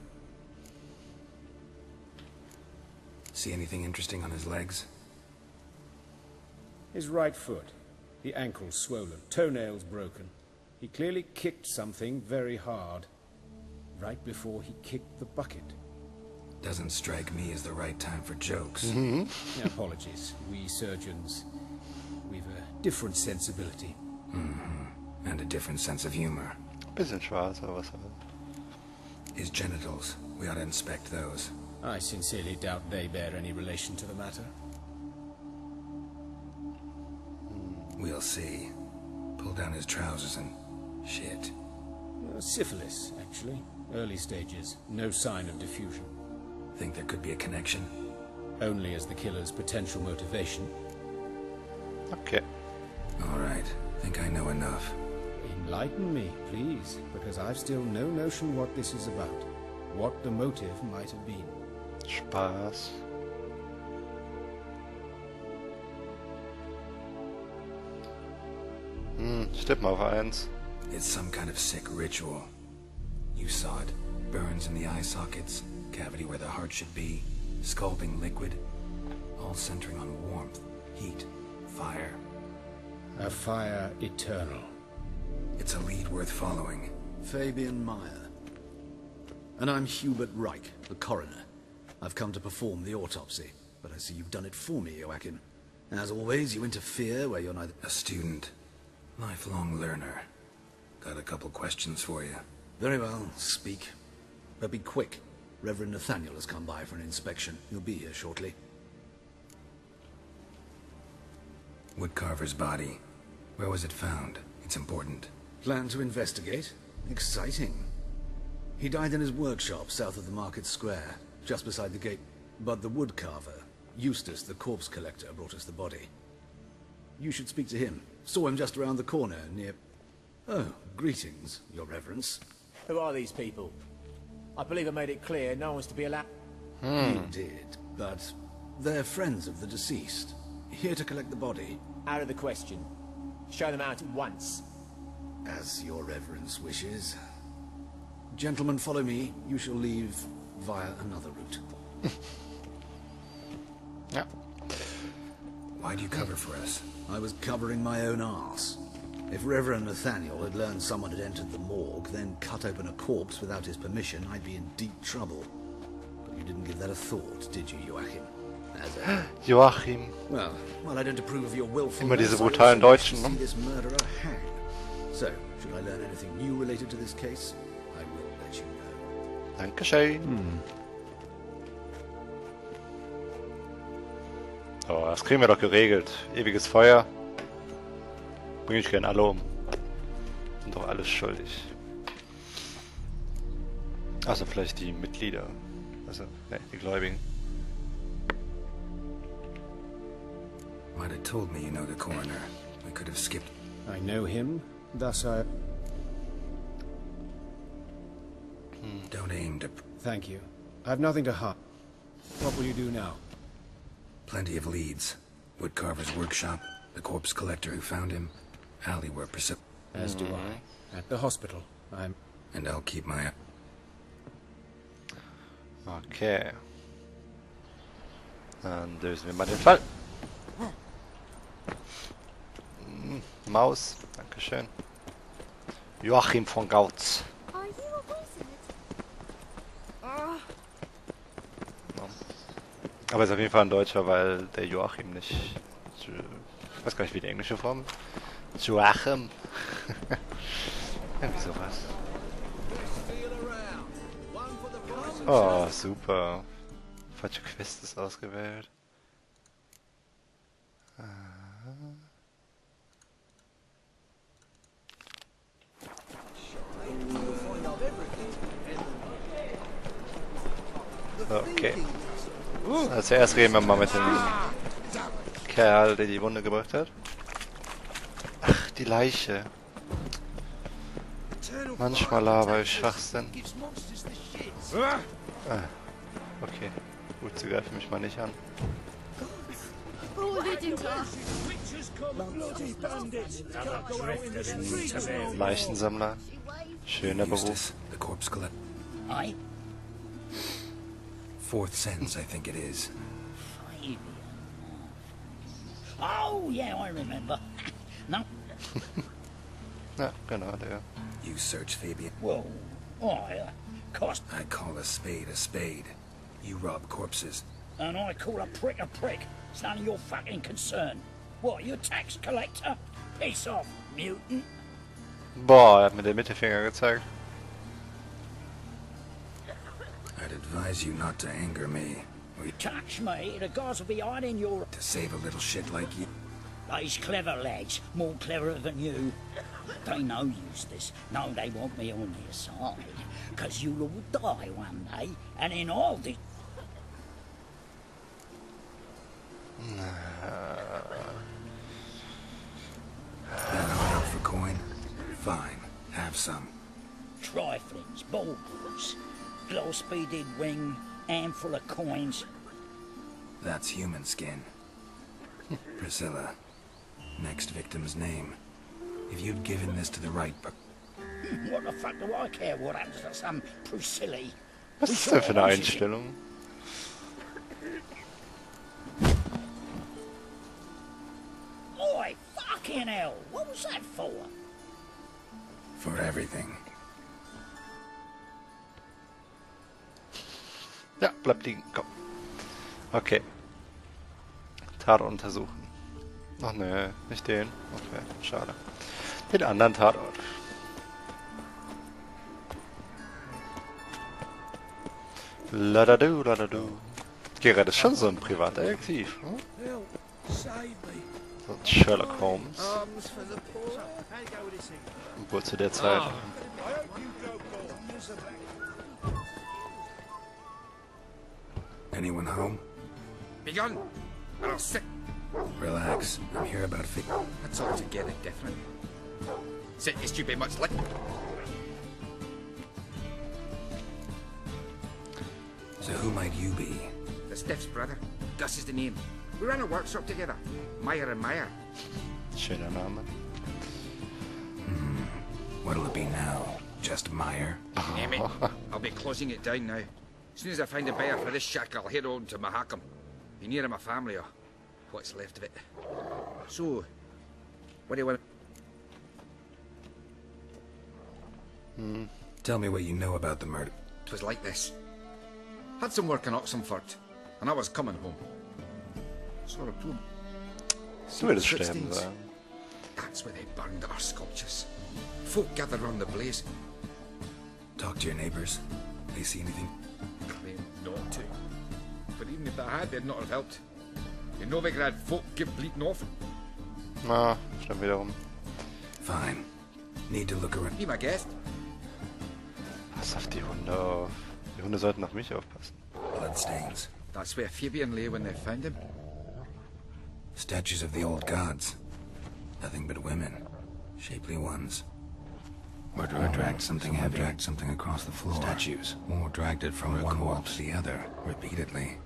See anything interesting on his legs? His right foot. The ankle swollen, toenails broken. He clearly kicked something very hard. Right before he kicked the bucket. Doesn't strike me as the right time for jokes. Apologies. We surgeons, we've a different sensibility. And a different sense of humor. Bisschen schwarz, aber was halt. His genitals. We ought to inspect those. I sincerely doubt they bear any relation to the matter. We'll see. Pull down his trousers and... shit. Syphilis, actually. Early stages. No sign of diffusion. Think there could be a connection? Only as the killer's potential motivation. Okay. Alright. Think I know enough. Enlighten me, please, because I've still no notion what this is about. What the motive might have been. Spaß. Ich tippe mal auf 1. It's some kind of sick ritual. You saw it. Burns in the eye sockets, cavity where the heart should be, scalding liquid, all centering on warmth, heat, fire. A fire eternal. It's a lead worth following. Fabian Meyer. And I'm Hubert Reich, the coroner. I've come to perform the autopsy, but I see you've done it for me, Joachim. As always, you interfere where you're neither... A student. Lifelong learner. Got a couple questions for you. Very well, speak. But be quick. Reverend Nathaniel has come by for an inspection. He'll be here shortly. Woodcarver's body. Where was it found? It's important. Plan to investigate? Exciting. He died in his workshop south of the market square, just beside the gate. But the woodcarver, Eustace the corpse collector, brought us the body. You should speak to him. Saw him just around the corner near... Oh, greetings, your reverence. Who are these people? I believe I made it clear no one's to be allowed... You did, but they're friends of the deceased. Here to collect the body. Out of the question. Show them out at once. As your reverence wishes. Gentlemen, follow me. You shall leave via another route. Yeah. Why'd you cover for us? I was covering my own arse. If Reverend Nathaniel had learned someone had entered the morgue, then cut open a corpse without his permission, I'd be in deep trouble. But you didn't give that a thought, did you, Joachim? Joachim. Well, while I don't approve of your willfulness, Immer diese brutalen Deutschen, ne? see this murderer hang. So, should I learn anything new related to this case, I will let you know. Dankeschön. Oh, das kriegen wir doch geregelt. Ewiges Feuer. Bring ich gern alle um. Sind doch alles schuldig. Also vielleicht die Mitglieder. Also, ne, die Gläubigen. Might have told me you know the coroner. We could have skipped. I know him, thus I... Don't aim to... Thank you. I've nothing to hide. What will you do now? Plenty of leads. Woodcarver's workshop, the corpse collector who found him, alley where As do I. At the hospital. I'm... And I'll keep my... Okay. Dann lösen wir mal den Fall. Maus, dankeschön. Joachim von Gautz. Aber ist auf jeden Fall ein Deutscher, weil der Joachim nicht... Ich weiß gar nicht, wie die englische Form ist. Joachim. Irgendwie sowas. Oh, super. Falsche Quest ist ausgewählt. Okay. Als erstes reden wir mal mit dem Kerl, der die Wunde gebracht hat. Ach, die Leiche. Manchmal laber ich Schwachsinn. Ah, okay. Gut, sie greifen mich mal nicht an. Leichensammler. Schöner Beruf. Eustace, the corpse collector. Aye? 4th sentence, I think it is. Oh, yeah, I remember. No. Ja, genau, der. You search Fabian. Well, cost. I call a spade a spade. You rob corpses. And I call a prick a prick. It's none of your fucking concern. What, you a tax collector? Piss off, mutant. Boah, er hat mir den Mittelfinger gezeigt. I'd advise you not to anger me. Or Touch me, the guys will be hiding your... to save a little shit like you. These clever lads, more cleverer than you. They know Eustace. No, they want me on their side. 'Cause you'll all die one day, and then I'll be... That hard for coin? Fine, have some. Triflings, baubles, gloss-beaded ring, handful of coins. That's human skin. Priscilla. Next victim's name. If you'd given this to the right but What the fuck do I care what happens to some Priscilla? Was ist denn für eine Einstellung? Oi, fucking hell! What was that for? for everything. Ja, bleib liegen, komm. Okay. Tatort untersuchen. Ach ne, nicht den. Okay, schade. Den anderen Tatort. Ladadu, ladadu. Geralt ist schon so ein Privatdetektiv. Hm? So ein Sherlock Holmes. Obwohl zu der Zeit. Anyone home? Begun, and I'll sit. Relax. I'm here about That's altogether different. Sit, you stupid much lit. So who might you be? The Stiff's brother. Gus is the name. We ran a workshop together. Meyer and Meyer. Schöner Name. What'll it be now? Just Meyer? Name it. I'll be closing it down now. As soon as I find a buyer for this shack, I'll head on to Mahakam. Be near my family, or what's left of it. So, what do you want? Tell me what you know about the murder. It was like this. Had some work in Oxenford, and I was coming home. Sort of poor. Du würdest sterben sein. That's where they burned our sculptures. Folk gathered round the blaze. Talk to your neighbors. They see anything? Claimed not to. But even if they had, they'd not have helped. In Novigrad, folk give bleating off. Na, stimmt wiederum. Fine. Need to look around. Be my guest. Pass auf die Hunde auf. Die Hunde sollten auf mich aufpassen. Bloodstains. That's where Fabian lay when they found him. Statues of the old gods. Nothing but women. Shapely ones. Murderer dragged something heavy. Dragged something across the floor. Statues. Or dragged it from one wall to the other, repeatedly.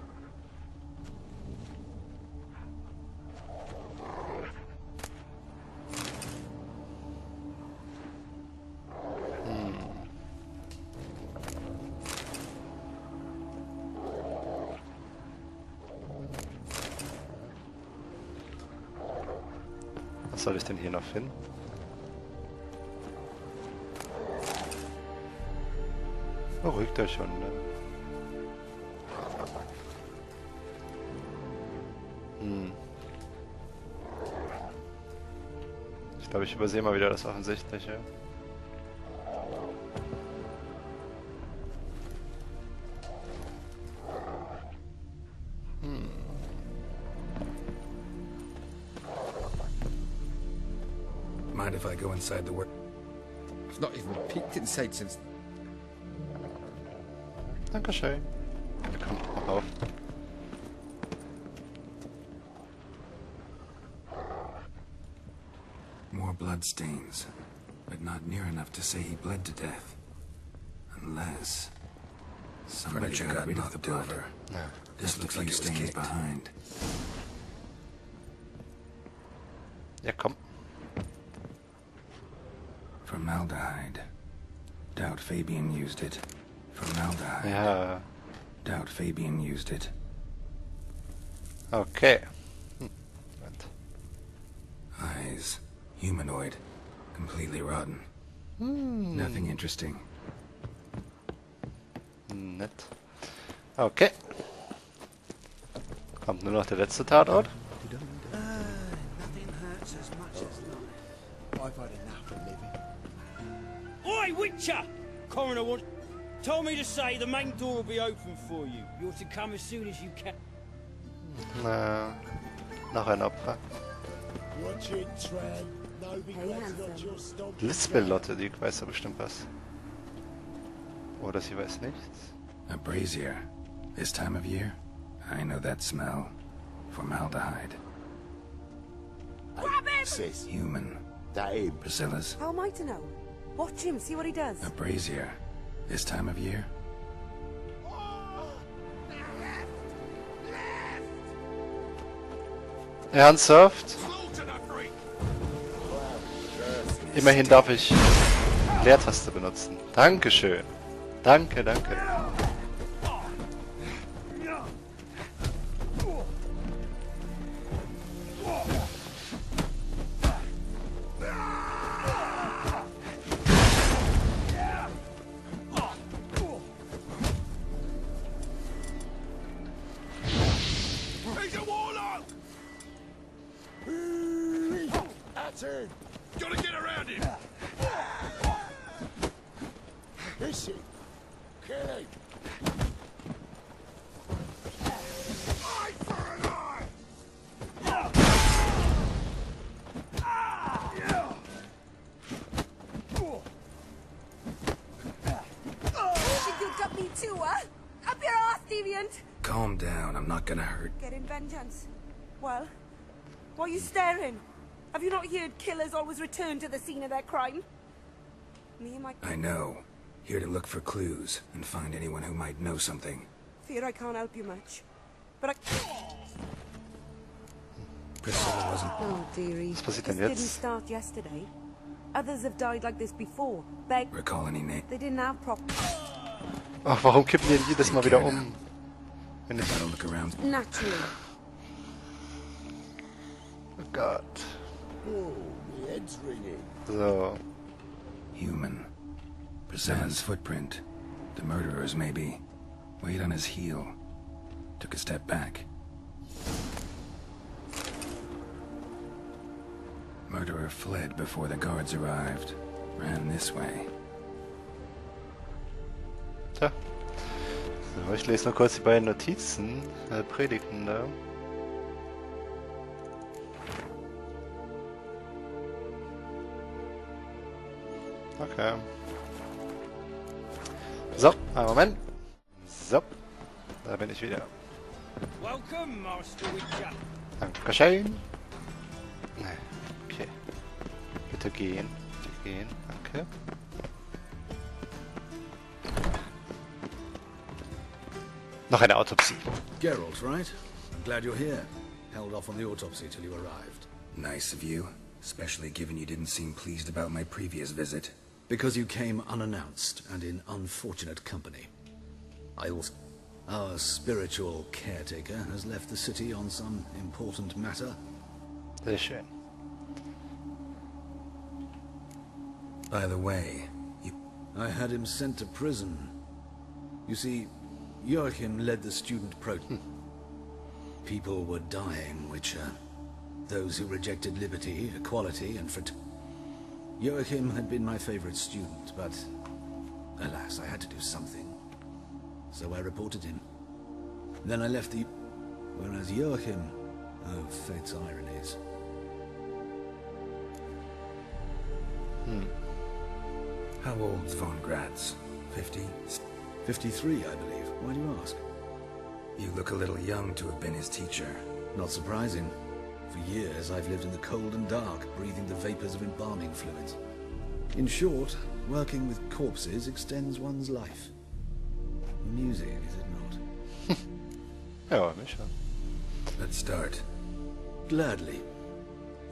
Was soll ich denn hier noch finden? Beruhigt euch schon, ne? Ich glaube, ich übersehe mal wieder das Offensichtliche. Mind if I go inside the work? I've not even peeked inside since. Dankeschön. Komm, mach auf. More bloodstains, but not near enough to say he bled to death. Unless somebody got rid of the blood. No. This looks like stains behind. Ja, komm. Formaldehyde. Doubt Fabian used it. Formaldehyde. Ja. Doubt Fabian used it. Okay. Eyes. Humanoid. Completely rotten. Nothing interesting. Nett. Okay. Kommt nur noch der letzte Tatort. Nothing hurts as much as life. I've had enough of living. Oi, Witcher! Coroner told me to say the main door will be open for you. You're to come as soon as you can. Na, noch ein Opfer. Watch it, Tran. Nobody got your stomp. Lispellotte, die weiß ja bestimmt was. Oder sie weiß nichts. A brazier. This time of year? I know that smell. Formaldehyde. Grab him! Sis. Human. That him. Priscilla's. How am I to know? Watch him, see what he does. A brazier. This time of year? Ernsthaft? Immerhin darf ich Leertaste benutzen. Dankeschön. Danke, danke. He's a warlock! That's him! Gotta get around him! Is he? Kill him! Eye for an eye! You think you got me too, huh? Up your ass, deviant! Calm down, I'm not gonna hurt. Getting vengeance. Well, why are you staring? Have you not heard killers always return to the scene of their crime? Me and my... I know. Here to look for clues and find anyone who might know something. Fear I can't help you much. But I... Priscilla wasn't... Oh, dearie. Was passiert This denn didn't jetzt? start yesterday. Others have died like this before. They Recall any name? didn't have proper... Ach, warum kippen die denn jedes Mal wieder um? Wenn ich... Gotta look around. Naturally. Oh Gott. Oh, my head's ringing. So. Human. Priscilla's footprint. The murderer's maybe. Weighed on his heel. Took a step back. Murderer fled before the guards arrived. Ran this way. Tja. So, ich lese noch kurz die beiden Notizen. Predigten da. Okay. So, einen Moment. So, da bin ich wieder. Welcome, Master Witcher. Dankeschön. Okay. Bitte gehen. Bitte gehen. Danke. Noch eine Autopsie. Geralt, right? I'm glad you're here. Held off on the autopsy till you arrived. Nice of you. Especially given you didn't seem pleased about my previous visit. Because you came unannounced and in unfortunate company. Our spiritual caretaker has left the city on some important matter. Sehr schön. By the way, I had him sent to prison. You see, Joachim led the student protest. People were dying, Witcher. Those who rejected liberty, equality, and fraternity. Joachim had been my favorite student, but alas, I had to do something. So I reported him. Then I left the... Whereas Joachim... Oh, fate's ironies. How old's von Gratz? 50? 53, I believe. Why do you ask? You look a little young to have been his teacher. Not surprising. For years, I've lived in the cold and dark, breathing the vapors of embalming fluids. In short, working with corpses extends one's life. Amusing, is it not? Ja, mich schon. Let's start. Gladly.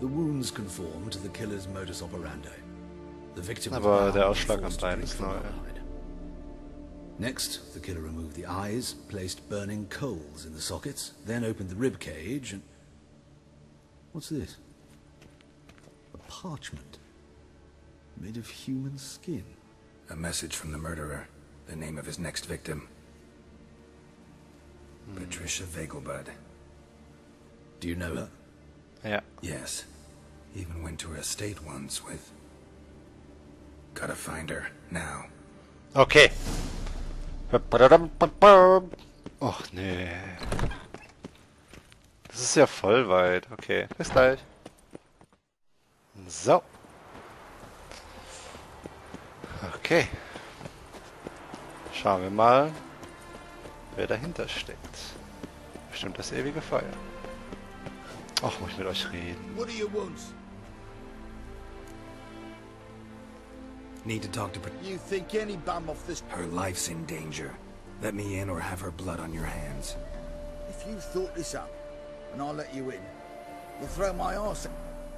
The wounds conform to the killer's modus operandi. The victim was Aber bound der and Ausschlag am forced to Bein drink ist from neu. her hide. Next, the killer removed the eyes, placed burning coals in the sockets, then opened the rib cage and... What's this? A parchment. Made of human skin. A message from the murderer. The name of his next victim. Patricia Vegelbud. Do you know her? Ja. Yes. Even went to her estate once with... Gotta find her, now. Okay. Och nee. Das ist ja voll weit. Okay, bis gleich. So. Okay. Schauen wir mal, wer dahinter steckt. Bestimmt das ewige Feuer. Ach, muss ich mit euch reden. What do you want? Need to talk to... You think any bum off this... Her life's in danger. Let me in or have her blood on your hands. If you thought this up, and I'll let you in, you'll throw my arse...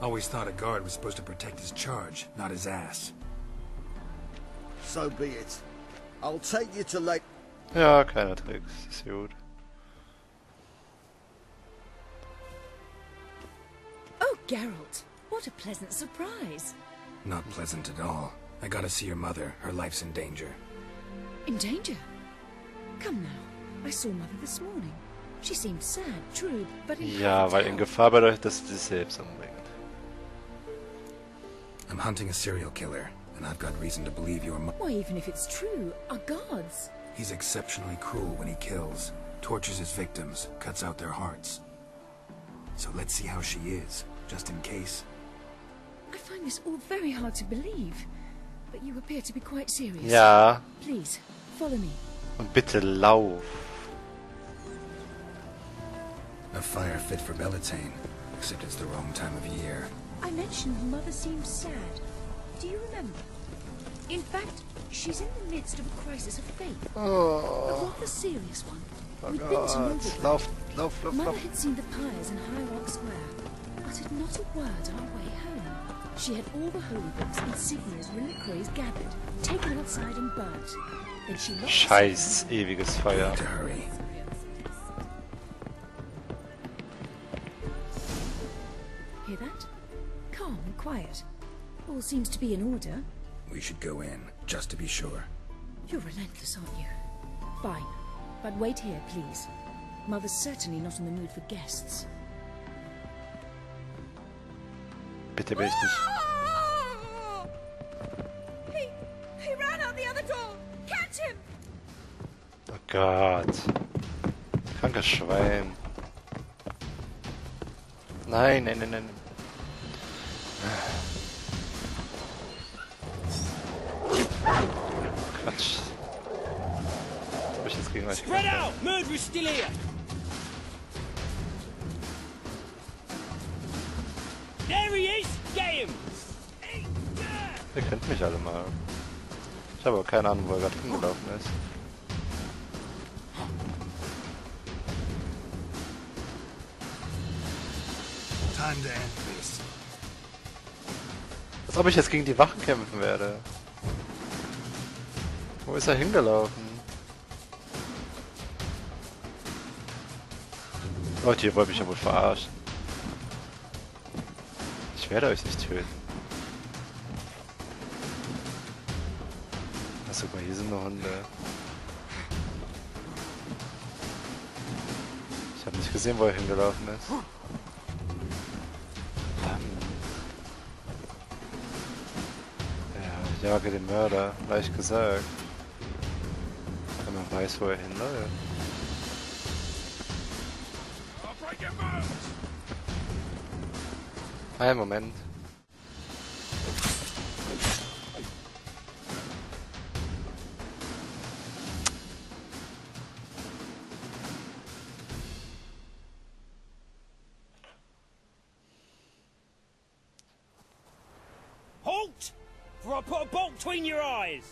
Always thought a guard was supposed to protect his charge, not his ass. So be it. I'll take you to Lake... Ja, keine Tricks. Ist gut. Oh, Geralt, what a pleasant surprise. Not pleasant at all. I gotta see your mother. Her life's in danger. In danger? Come now. I saw Mother this morning. She seemed sad, true, but in Ja, weil in Gefahr bedeutet, dass sie sich selbst umbringt. I'm hunting a serial killer, and I've got reason to believe your mother... Why, even if it's true, our guards... He's exceptionally cruel when he kills, tortures his victims, cuts out their hearts. So let's see how she is, just in case. I find this all very hard to believe, but you appear to be quite serious. Ja. Please, follow me. Und bitte lauf. A fire fit for Bellatane, except it's the wrong time of year. I mentioned Mother seemed sad. Do you remember? In fact, she's in the midst of a crisis of faith. A rather serious one. Oh We'd been to Gott. Noblewood. Lauf. Mother had seen the pyres in High Rock Square, uttered not a word on our way home. She had all the holy books, insignias, reliquaries gathered, taken outside and burnt. Then she locked Scheiß ewiges Feuer. To hurry. Hear that? Calm and quiet. All seems to be in order. We should go in, just to be sure. You're relentless, aren't you? Fine. But wait here, please. Mother's certainly not in the mood for guests. Bitte will ich nicht. He ran out the other door! Catch him! Oh Gott. Krankes Schwein. Nein. Quatsch. Was hab ich jetzt gegen euch Spread gemacht? out! Murderer's still here! There he is! Get him! Ihr kennt mich alle mal. Ich habe aber keine Ahnung, wo er gerade hingelaufen ist. Time to end this. Als ob ich jetzt gegen die Wachen kämpfen werde. Wo ist er hingelaufen? Leute, ihr wollt mich ja wohl verarschen. Ich werde euch nicht töten. Achso, guck mal, hier sind noch Hunde. Ich habe nicht gesehen, wo er hingelaufen ist. Verdammt. Ja, ich jage den Mörder, leicht gesagt. Wenn man weiß, wo er hinläuft. Einen Moment. Halt! For I put a bolt between your eyes!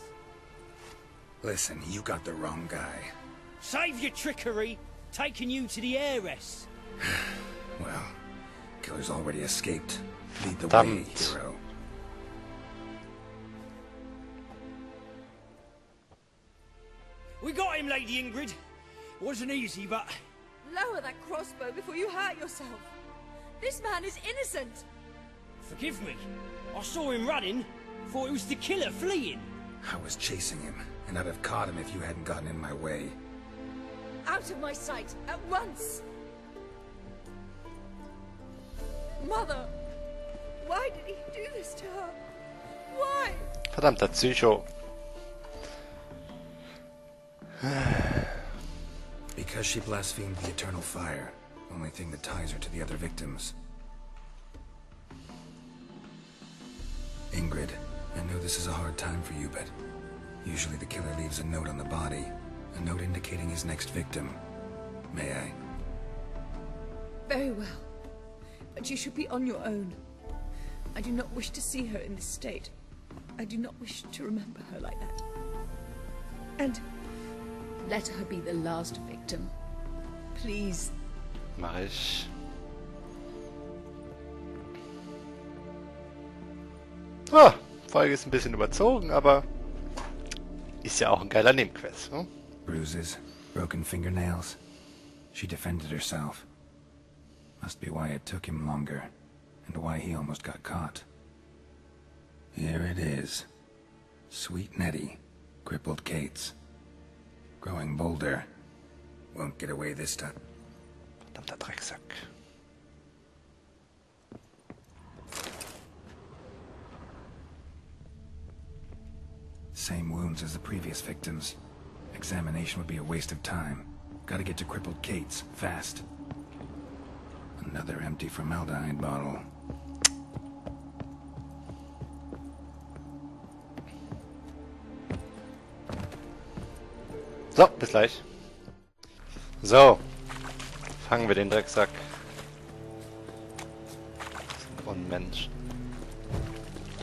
Listen, you got the wrong guy. Save your trickery! Taking you to the heiress! Well, killer's already escaped. Lead the way, Verdammt. hero. We got him, Lady Ingrid. Wasn't easy, but... Lower that crossbow before you hurt yourself. This man is innocent. Forgive me. I saw him running. Thought it was the killer fleeing. I was chasing him, and I'd have caught him if you hadn't gotten in my way. Out of my sight, at once! Mother! Why did he do this to her? Why? Verdammter Psycho. Because she blasphemed the eternal fire, only thing that ties her to the other victims. Ingrid, I know this is a hard time for you, but usually the killer leaves a note on the body, a note indicating his next victim. May I? Very well. But you should be on your own. I do not wish to see her in this state. I do not wish to remember her like that. And let her be the last victim. Please. Mach ich. Ah, Folge ist ein bisschen überzogen, aber ist ja auch ein geiler Nebenquest. Hm? Bruises, broken fingernails. She defended herself. Must be why it took him longer, and why he almost got caught. Here it is. Sweet Nettie, crippled Kate's. Growing bolder. Won't get away this time. Verdammter Drecksack. Same wounds as the previous victims. Examination would be a waste of time. Gotta get to crippled Kate's, fast. Another empty formaldehyde bottle. So, bis gleich. So, fangen wir den Drecksack. Und Mensch.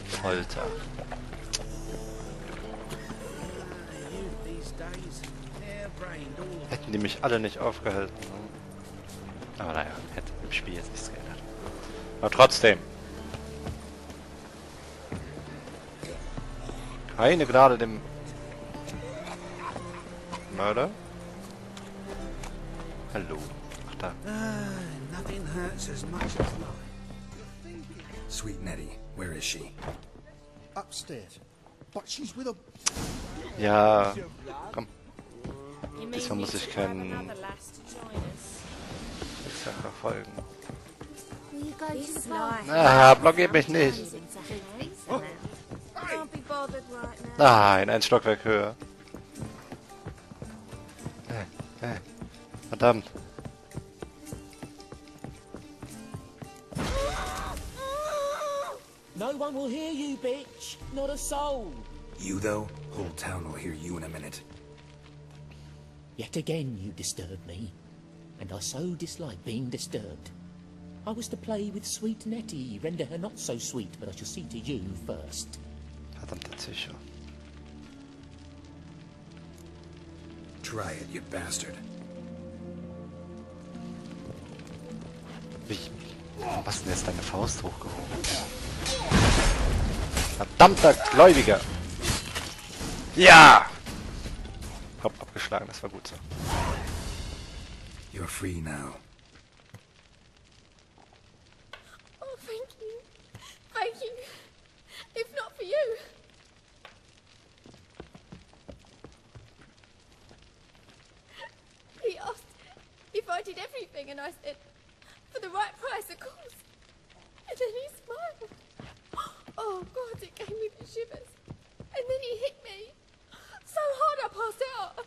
Folter. Hätten die mich alle nicht aufgehalten. Aber naja, hätte im Spiel jetzt nichts geändert. Aber trotzdem. Keine Gnade dem Mörder. Hallo. Ach da. Nothing hurts as much as life. Sweet Nettie, where is she? Upstairs. But she's with a... Ja, komm. Diesmal muss ich keinen Drecksack folgen. Ah, blockiert mich nicht. Nein, ein Stockwerk höher. Verdammt. No one will hear you, bitch. Not a soul. You, though? Whole town will hear you in a minute. Yet again you disturb me, and I so dislike being disturbed. I was to play with sweet Nettie, render her not so sweet, but I shall see to you first. Verdammter Psycho. Try it, you bastard. Wie? Warum hast du denn jetzt deine Faust hochgehoben? Verdammter Gläubiger! Ja! Hab abgeschlagen, das war gut so. You're free now. Oh, thank you. Thank you. If not for you. He asked if I did everything, and I said, for the right price, of course. And then he smiled. Oh, God, it gave me the shivers. And then he hit me. So hard I passed out.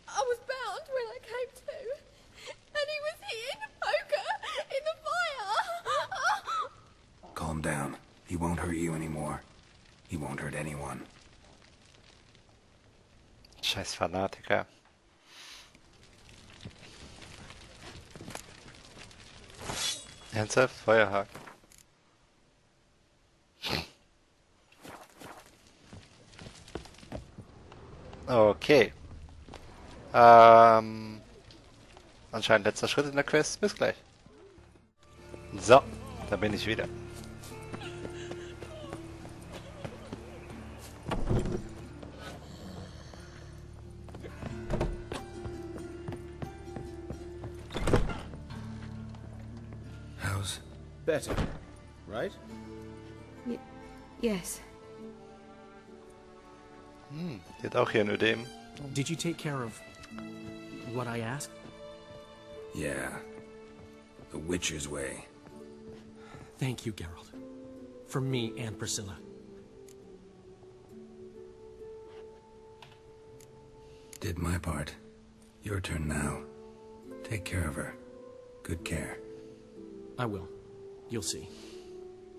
I was bound when I came to. And he was here in the poker, in the fire. Calm down. He won't hurt you anymore. He won't hurt anyone. Scheiß Fanatiker. Ernsthaft? Feuerhaken. Okay. Anscheinend letzter Schritt in der Quest. Bis gleich. So, da bin ich wieder. Better, right? Yes. Die hat auch hier ein Ödem. Did you take care of what I asked? Yeah. The Witcher's way. Thank you, Geralt. For me and Priscilla. Did my part. Your turn now. Take care of her. Good care. I will. You'll see.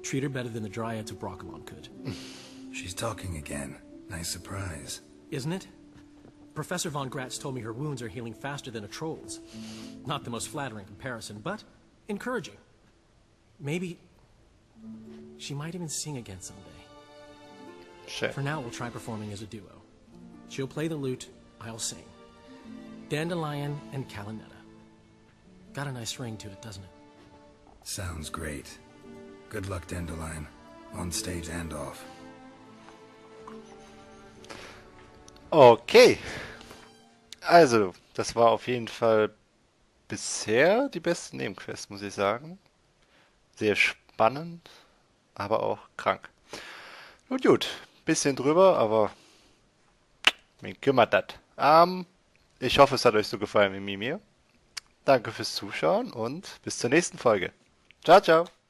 Treat her better than the Dryads of Broccolon could. She's talking again. Nice surprise. Isn't it? Professor von Gratz told me her wounds are healing faster than a troll's. Not the most flattering comparison, but encouraging. Maybe she might even sing again someday. Sure. For now, we'll try performing as a duo. She'll play the lute, I'll sing. Dandelion and Calinetta. Got a nice ring to it, doesn't it? Sounds great. Good luck, Dandelion. On stage and off. Okay. Also, das war auf jeden Fall bisher die beste Nebenquest, muss ich sagen. Sehr spannend, aber auch krank. Gut. Bisschen drüber, aber wen kümmert das? Ich hoffe, es hat euch so gefallen wie mir. Danke fürs Zuschauen und bis zur nächsten Folge. Ciao, ciao.